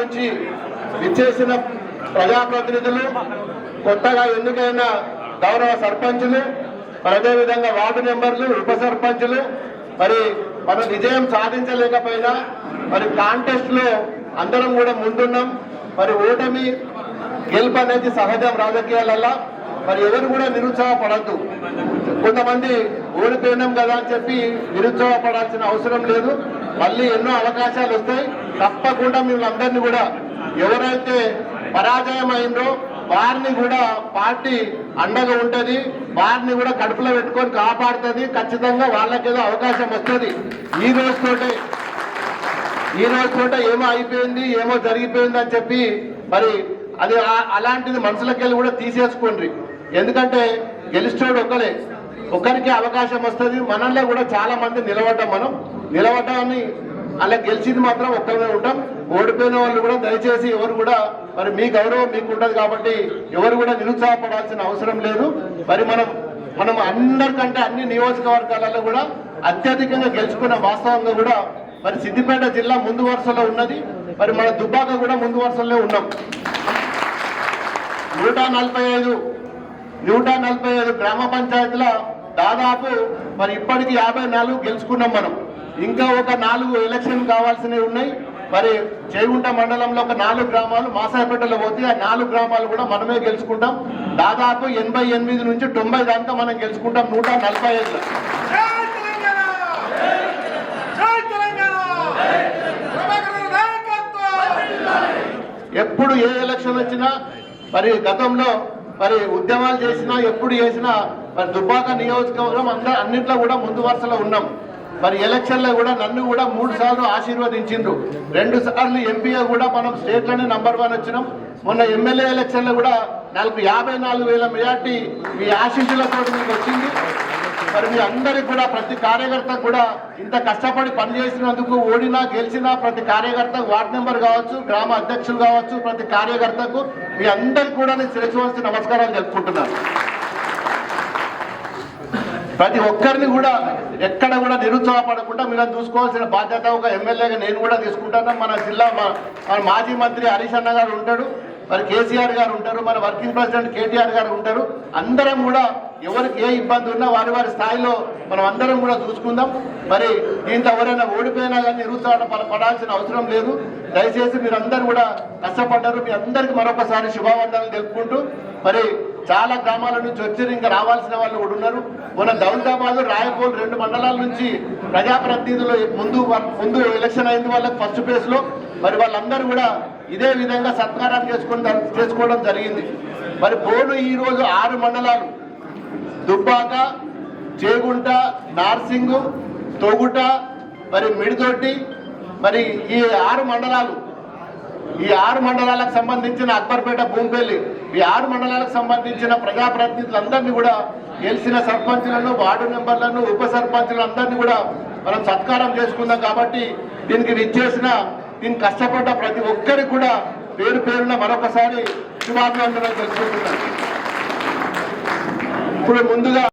నుంచి విచ్చేసిన ప్రజాప్రతినిధులు, కొత్తగా ఎన్నికైన గౌరవ సర్పంచులు, అదేవిధంగా వార్డు మెంబర్లు, ఉప సర్పంచులు, మరి మనం విజయం సాధించలేకపోయినా మరి కాంటెస్ట్ లో అందరం కూడా ముందున్నాం. మరి ఓటమి గెలుపు అనేది సహజం రాజకీయాలలో. మరి ఎవరు కూడా నిరుత్సాహపడద్దు. కొంతమంది ఓడిపోయినాం కదా అని చెప్పి నిరుత్సాహపడాల్సిన అవసరం లేదు. మళ్ళీ ఎన్నో అవకాశాలు వస్తాయి. తప్పకుండా మిమ్మల్ని కూడా ఎవరైతే పరాజయం అయిందో వారిని కూడా పార్టీ అండగా ఉంటది, వారిని కూడా కడుపులో పెట్టుకొని కాపాడుతుంది. ఖచ్చితంగా వాళ్ళకేదో అవకాశం వస్తుంది. ఈ రోజుతోటే ఏమో అయిపోయింది, ఏమో జరిగిపోయింది అని చెప్పి మరి అది అలాంటిది మనసులకెళ్ళి కూడా తీసేసుకోండి. ఎందుకంటే గెలిచేవాడు ఒకరికి అవకాశం వస్తుంది. మనల్లో కూడా చాలా మంది నిలబడ్డామని అలా గెలిచింది మాత్రం ఒక్కరే ఉంటాం. ఓడిపోయిన వాళ్ళు కూడా దయచేసి ఎవరు కూడా మరి మీ గౌరవం మీకు ఉంటుంది కాబట్టి ఎవరు కూడా నిరుత్సాహపడాల్సిన అవసరం లేదు. మరి మనం అందరికంటే అన్ని నియోజకవర్గాలలో కూడా అత్యధికంగా గెలుచుకున్న వాస్తవంగా కూడా మరి సిద్దిపేట జిల్లా ముందు వరుసలో ఉన్నది. మరి మన దుబ్బాక కూడా ముందు వరుసలో ఉన్నాం. 145 గ్రామ పంచాయతీల దాదాపు మరి ఇప్పటికి 54 గెలుచుకున్నాం మనం. ఇంకా ఒక 4 ఎలక్షన్ కావాల్సినవి ఉన్నాయి. మరి చేగుంట మండలంలో ఒక 4 గ్రామాలు, మాసాపేటలో పోతే ఆ 4 గ్రామాలు కూడా మనమే గెలుచుకుంటాం. దాదాపు 88 నుంచి 90 దాకా మనం గెలుచుకుంటాం 145లో. ఎప్పుడు ఏ ఎలక్షన్ వచ్చినా మరి గతంలో మరి ఉద్యమాలు చేసినా ఎప్పుడు చేసినా మరి దుబ్బాక నియోజకవర్గం అన్నింటిలో కూడా ముందు వరుసలో ఉన్నాం. మరి ఎలక్షన్లో కూడా నన్ను కూడా 3 సార్లు ఆశీర్వదించిండ్రు. 2 సార్లు ఎంపీగా కూడా మనం స్టేట్లోనే నంబర్ 1 వచ్చినాం. మొన్న ఎమ్మెల్యే ఎలక్షన్లో కూడా 54,000 మెజార్టీ మీ ఆశీస్సులతో మీకు వచ్చింది. మరి మీ అందరికి కూడా ప్రతి కార్యకర్తకు కూడా ఇంత కష్టపడి పనిచేసినందుకు ఓడినా గెలిచినా ప్రతి కార్యకర్త, వార్డు మెంబర్ కావచ్చు, గ్రామ అధ్యక్షులు కావచ్చు, ప్రతి కార్యకర్తకు మీ అందరికి కూడా నేను శిరస్సు నమస్కారాలు జరుపుకుంటున్నాను. ప్రతి ఒక్కరిని కూడా ఎక్కడ కూడా నిరుత్సాహపడకుండా మీరు చూసుకోవాల్సిన బాధ్యత ఒక ఎమ్మెల్యేగా నేను కూడా తీసుకుంటాను. మన జిల్లా మన మాజీ మంత్రి హరీష్ అన్న గారు ఉంటాడు, మరి కేసీఆర్ గారు ఉంటారు, మన వర్కింగ్ ప్రెసిడెంట్ కేటీఆర్ గారు ఉంటారు. అందరం కూడా ఎవరికి ఏ ఇబ్బంది ఉన్నా వారి స్థాయిలో మనం అందరం కూడా చూసుకుందాం. మరి దీంట్లో ఎవరైనా ఓడిపోయినా కానీ నిరుత్సాహపడాల్సిన అవసరం లేదు. దయచేసి మీరందరూ కూడా కష్టపడ్డారు. మీ అందరికీ మరొకసారి శుభావందనాలు తెలుపుకుంటూ మరి చాలా గ్రామాల నుంచి వచ్చి ఇంకా రావాల్సిన వాళ్ళు కూడా ఉన్నారు. మన దౌలతాబాద్, రాయపూల్ 2 మండలాల నుంచి ప్రజాప్రతినిధులు ముందు ఎలక్షన్ అయింది వాళ్ళకి ఫస్ట్ ఫేజ్ లో. మరి వాళ్ళందరూ కూడా ఇదే విధంగా సత్కారం చేసుకోవడం జరిగింది. మరి పోను ఈ రోజు 6 మండలాలు దుబ్బాక, చేగుంట, నార్సింగ్, తొగుట, మరి మిడిదొడ్డి, మరి ఈ 6 మండలాలకు సంబంధించిన అక్బర్పేట, భూంపల్లి, ఈ 6 మండలాలకు సంబంధించిన ప్రజాప్రతినిధులందరినీ కూడా గెలిచిన సర్పంచులను, వార్డు మెంబర్లను, ఉప సర్పంచులను అందరినీ కూడా మనం సత్కారం చేసుకుందాం. కాబట్టి దీనికి కష్టపడ్డ ప్రతి ఒక్కరికి కూడా పేరున మరొకసారి శుభాభివందనలు తెలుసుకుంటున్నాను. ఇప్పుడు ముందుగా